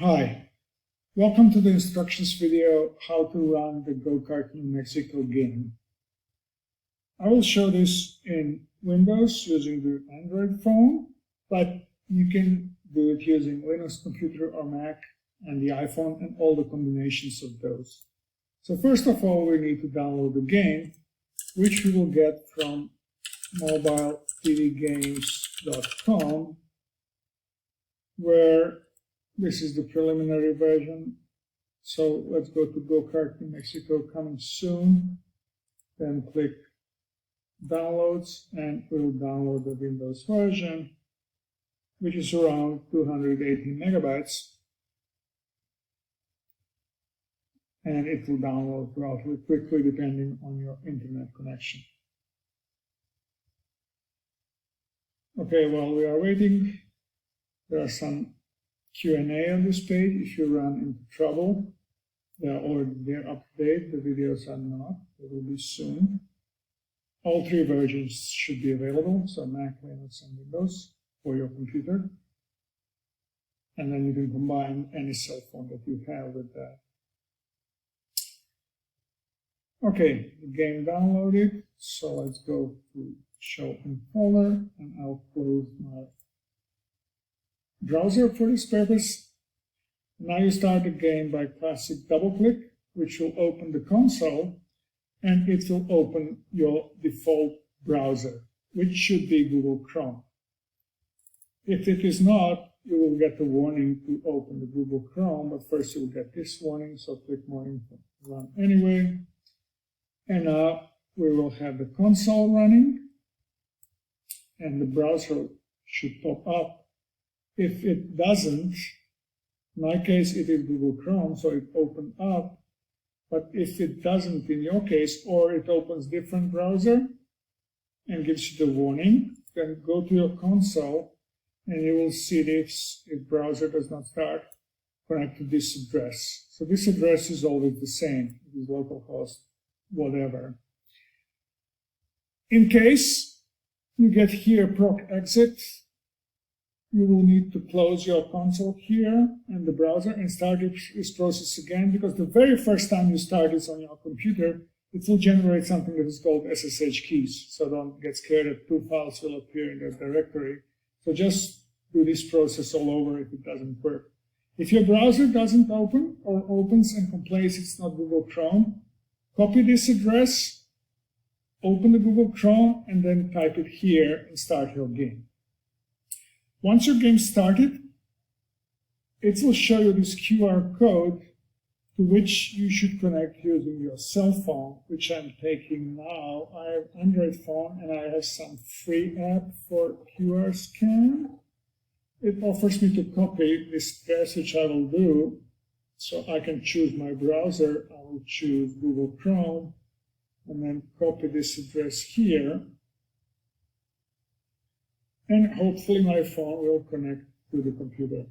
Hi, welcome to the instructions video how to run the GoKartNM Mexico game. I will show this in Windows using the Android phone, but you can do it using Linux computer or Mac and the iPhone and all the combinations of those. So first of all, we need to download the game, which we will get from mobiletvgames.com, where this is the preliminary version. So let's go to GoKartNM Mexico coming soon, then click downloads, and we'll download the Windows version, which is around 280 megabytes. And it will download relatively quickly depending on your internet connection. Okay, while we are waiting, there are some Q&A on this page. If you run into trouble, they're already there up to date. The videos are not. They will be soon. All three versions should be available, so Mac, Linux, and Windows for your computer. And then you can combine any cell phone that you have with that. Okay, the game downloaded. So let's go to Show in Folder, and I'll close my browser for this purpose. Now you start the game by classic double click, which will open the console, and it will open your default browser, which should be Google Chrome. If it is not, you will get a warning to open the Google Chrome, but first you will get this warning, so click More Info, Run Anyway. And now we will have the console running, and the browser should pop up. If it doesn't, in my case it is Google Chrome, so it opened up. But if it doesn't in your case, or it opens different browser and gives you the warning, then go to your console and you will see this. If browser does not start, connect to this address. So this address is always the same. It is localhost, whatever. In case you get here proc exit, you will need to close your console here and the browser and start this process again, because the very first time you start this on your computer, it will generate something that is called SSH keys. So don't get scared that two files will appear in that directory. So just do this process all over if it doesn't work. If your browser doesn't open or opens and complains it's not Google Chrome, copy this address, open the Google Chrome, and then type it here and start your game. Once your game started, it will show you this QR code to which you should connect using your cell phone, which I'm taking now. I have an Android phone and I have some free app for QR scan. It offers me to copy this address, which I will do. So I can choose my browser. I will choose Google Chrome and then copy this address here. And hopefully my phone will connect to the computer.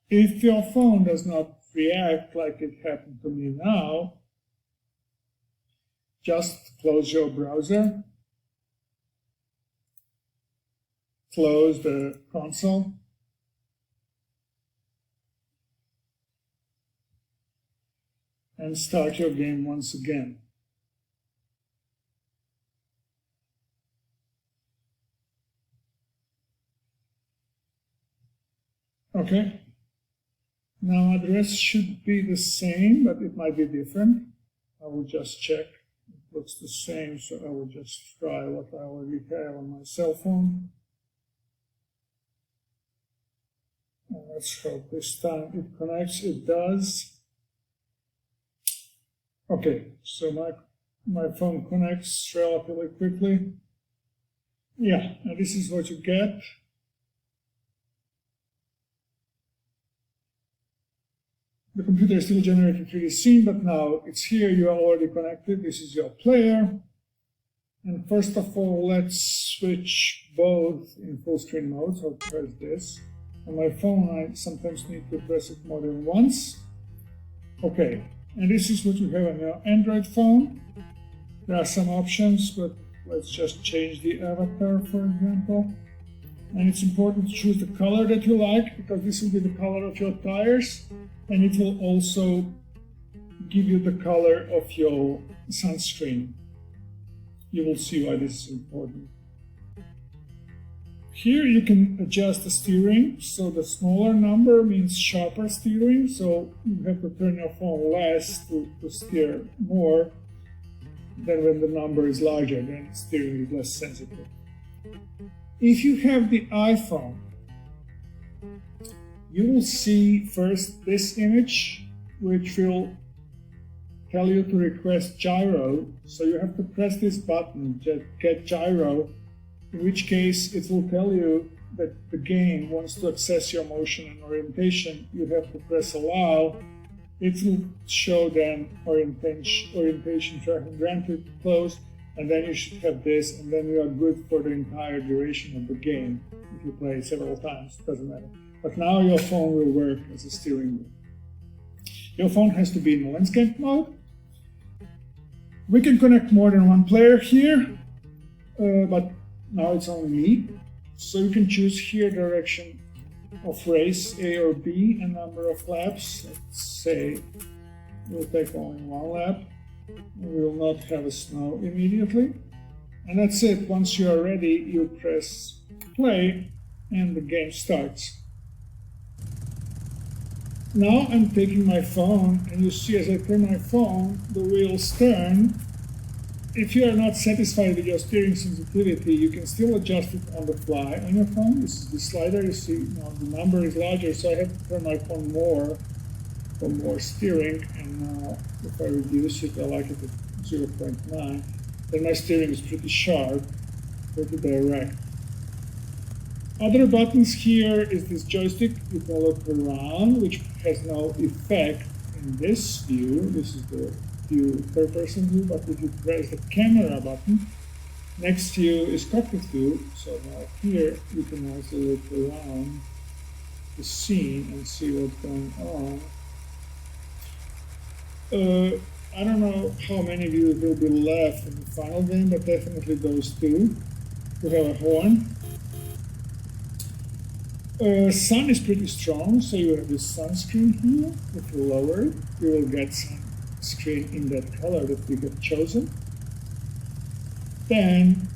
If your phone does not react like it happened to me now, just close your browser, close the console, and start your game once again. Okay. Now address should be the same, but it might be different. I will just check. It looks the same, so I will just try what I already have on my cell phone. And let's hope this time it connects. It does. Okay, so my phone connects relatively quickly. Yeah, and this is what you get. The computer is still generating 3D scene, but now it's here. You are already connected. This is your player. And first of all, let's switch both in full screen mode. So I'll press this. On my phone, I sometimes need to press it more than once. Okay, and this is what you have on your Android phone. There are some options, but let's just change the avatar, for example. And it's important to choose the color that you like, because this will be the color of your tires, and it will also give you the color of your sunscreen. You will see why this is important. Here you can adjust the steering, so the smaller number means sharper steering, so you have to turn your phone less to steer more than when the number is larger, then steering is less sensitive. If you have the iPhone, you will see first this image, which will tell you to request gyro. So you have to press this button, get gyro, in which case it will tell you that the game wants to access your motion and orientation. You have to press allow. It will show then orientation tracking granted, closed, and then you should have this, and then you are good for the entire duration of the game. If you play several times, it doesn't matter. But now your phone will work as a steering wheel. Your phone has to be in landscape mode. We can connect more than one player here, but now it's only me. So you can choose here direction of race, A or B, and number of laps. Let's say we'll take only one lap. We will not have a snow immediately. And that's it. Once you are ready, you press play and the game starts. Now I'm taking my phone, and you see as I turn my phone, the wheels turn. If you are not satisfied with your steering sensitivity, you can still adjust it on the fly on your phone. This is the slider. You see now the number is larger, so I have to turn my phone more for more steering. And now if I reduce it, I like it at 0.9, then my steering is pretty sharp, pretty direct. Other buttons here is this joystick. You can look around, which has no effect in this view. This is the view, third-person view, but if you press the camera button, next view is cockpit view. So now here you can also look around the scene and see what's going on. I don't know how many views will be left in the final game, but definitely those two. We have a horn. Sun is pretty strong, so you have this sunscreen here. If you lower it, you will get sunscreen in that color that you have chosen. Then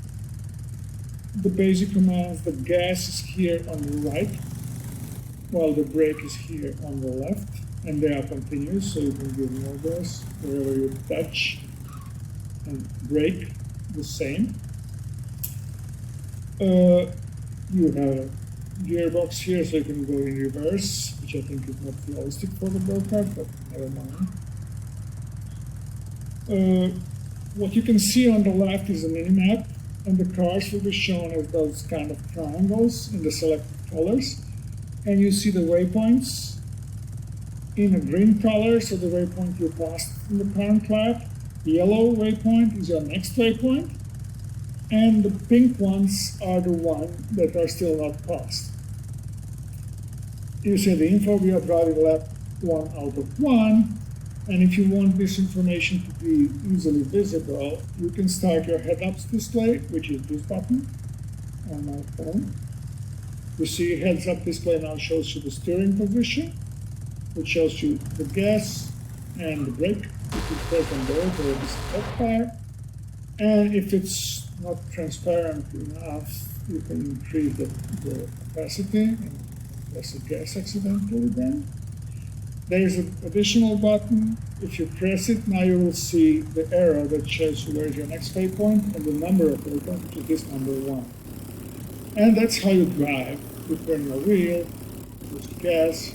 the basic commands, the gas is here on the right, while the brake is here on the left, and they are continuous, so you can give more gas wherever you touch, and brake the same. You have a gearbox here, so you can go in reverse, which I think is not realistic for the go-kart, but never mind. What you can see on the left is a mini-map, and the cars will be shown as those kind of triangles in the selected colors. And you see the waypoints in a green color, so the waypoint you passed in the current lap. The yellow waypoint is your next waypoint, and the pink ones are the ones that are still not passed. You see the info, we are driving lap 1 out of 1, and if you want this information to be easily visible, you can start your head-ups display, which is this button on my phone. You see heads-up display now shows you the steering position, which shows you the gas and the brake. If you press on both, there will be some fire. And if it's not transparent enough, you can increase the opacity and press the gas accidentally then. There is an additional button. If you press it, now you will see the arrow that shows you where is your next waypoint and the number of waypoint, which is this number 1. And that's how you drive. You turn your wheel, use gas.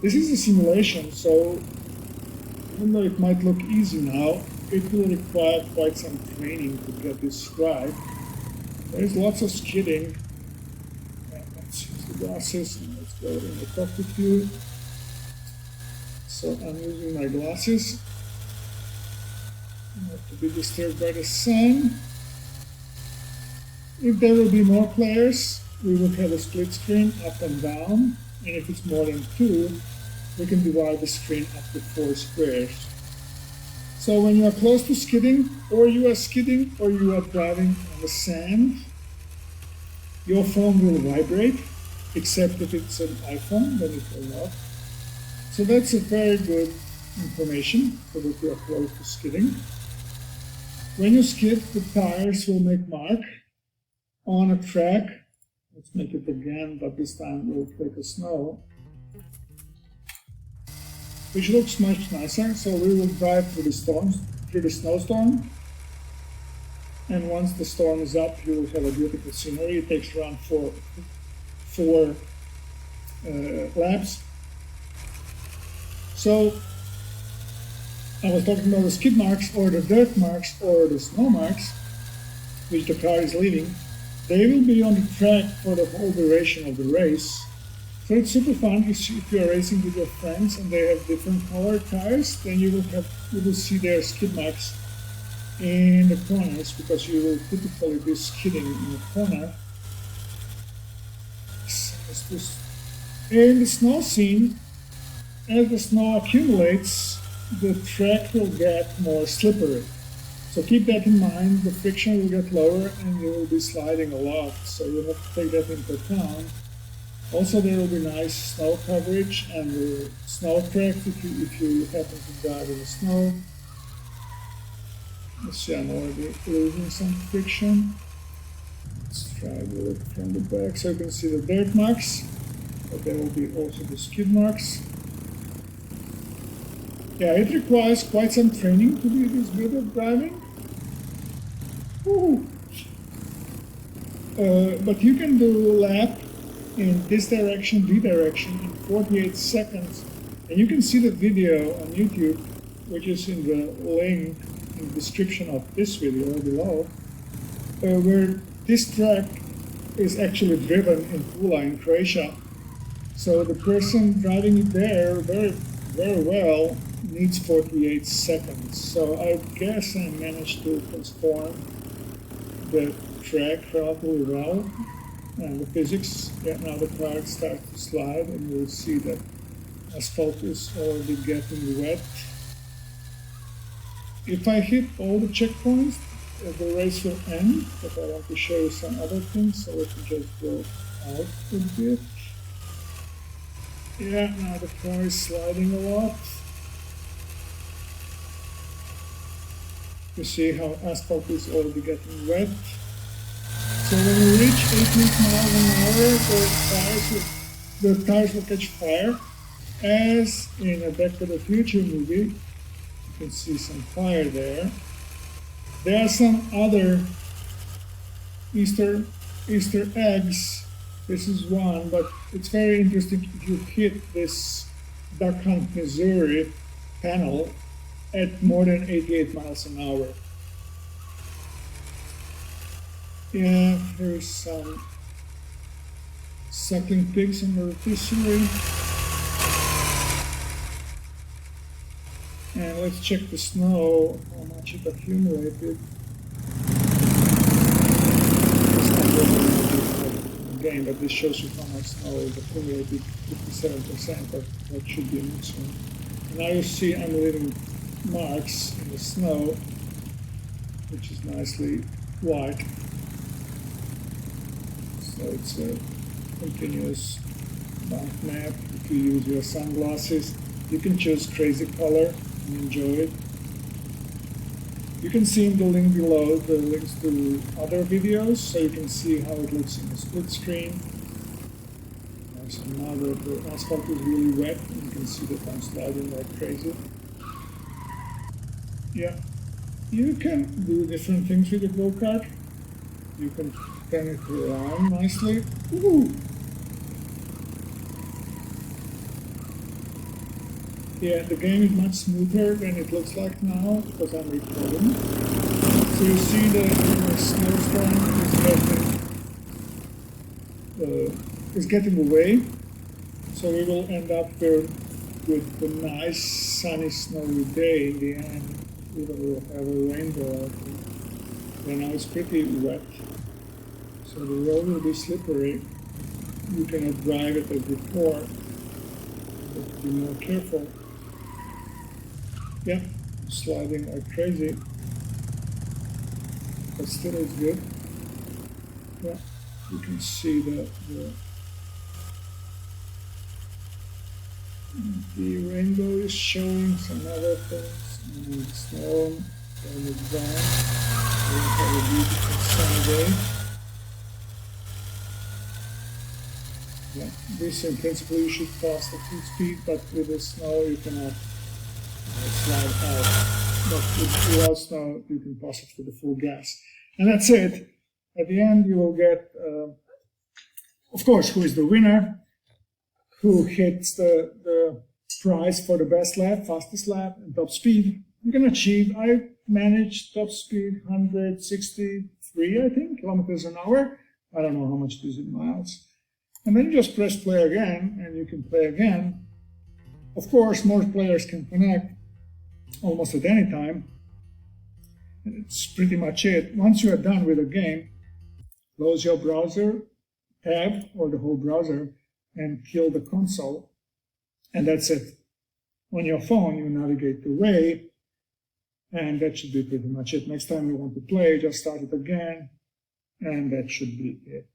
This is a simulation, so even though it might look easy now, it will require quite some training to get this right. There is lots of skidding. And let's use the glasses and let's go in the cockpit view. So I'm using my glasses not to be disturbed by the sun. If there will be more players, we will have a split screen up and down. And if it's more than 2, we can divide the screen up to 4 squares. So when you are close to skidding, or you are skidding, or you are driving on the sand, your phone will vibrate, except if it's an iPhone, then it will not. So that's a very good information so that you are close to skidding. When you skid, the tires will make mark on a track. Let's make it again, but this time we'll take a snow, which looks much nicer. So we will drive through the snowstorm. And once the storm is up, you will have a beautiful scenery. It takes around four laps. So I was talking about the skid marks or the dirt marks or the snow marks, which the car is leaving. They will be on the track for the whole duration of the race. So it's super fun if you are racing with your friends and they have different colored tires, then you will see their skid marks in the corners, because you will typically be skidding in the corner. In the snow scene, as the snow accumulates, the track will get more slippery. So keep that in mind, the friction will get lower and you will be sliding a lot, so you have to take that into account. Also, there will be nice snow coverage and the snow tracks if you happen to drive in the snow. Let's see, I'm already losing some friction. Let's try to do it from the back so you can see the dirt marks, but there will be also the skid marks. Yeah, it requires quite some training to be this good at driving. But you can do a lap in this direction, the direction, in 48 seconds. And you can see the video on YouTube, which is in the link in the description of this video below, where this track is actually driven in Pula in Croatia. So the person driving it there very well needs 48 seconds. So I guess I managed to transform the track relatively well. And the physics, yeah, now the car starts to slide and you will see that asphalt is already getting wet. If I hit all the checkpoints, the race will end, but I want to show you some other things, so let me just go out a bit. Yeah, now the car is sliding a lot. You see how asphalt is already getting wet. So when you reach 8 miles an hour, the tires will catch fire. As in a Back to the Future movie, you can see some fire there. There are some other Easter eggs. This is one, but it's very interesting if you hit this Duck Hunt, Missouri panel at more than 88 miles an hour. Yeah, here's some suckling pigs in the rotisserie. And let's check the snow, how much it accumulated. It's not really game, but this shows you how much snow is accumulated, 57%, but that should be a maximum. And now you see I'm leaving marks in the snow, which is nicely white. So it's a continuous bank map. If you use your sunglasses, you can choose crazy color and enjoy it. You can see in the link below the links to other videos, so you can see how it looks in the split screen. So now the asphalt is really wet, and you can see that I'm sliding like crazy. Yeah, you can do different things with the go-kart. You can turn it around nicely. Woo! Yeah, the game is much smoother than it looks like now because I'm recording. So you see the snowstorm is getting away. So we will end up with a nice sunny snowy day in the end. Even we'll have a rainbow. And now it's pretty wet. So the road will be slippery. You cannot drive it as before. have to be more careful. Yeah, sliding like crazy, but still it's good. Yeah, you can see the rainbow is showing some other things, and snow, and it's down. We have a beautiful sunny day. Yeah, this in principle you should pass the full speed, but with the snow you cannot slide out. But without snow you can pass it to the full gas. And that's it. At the end you will get, of course, who is the winner, who hits the prize for the best lap, fastest lap, and top speed. You can achieve, I managed top speed 163, I think, kilometers an hour. I don't know how much it is in miles. And then you just press play again, and you can play again. Of course, more players can connect almost at any time. And it's pretty much it. Once you are done with the game, close your browser tab or the whole browser and kill the console. And that's it. On your phone, you navigate away, and that should be pretty much it. Next time you want to play, just start it again, and that should be it.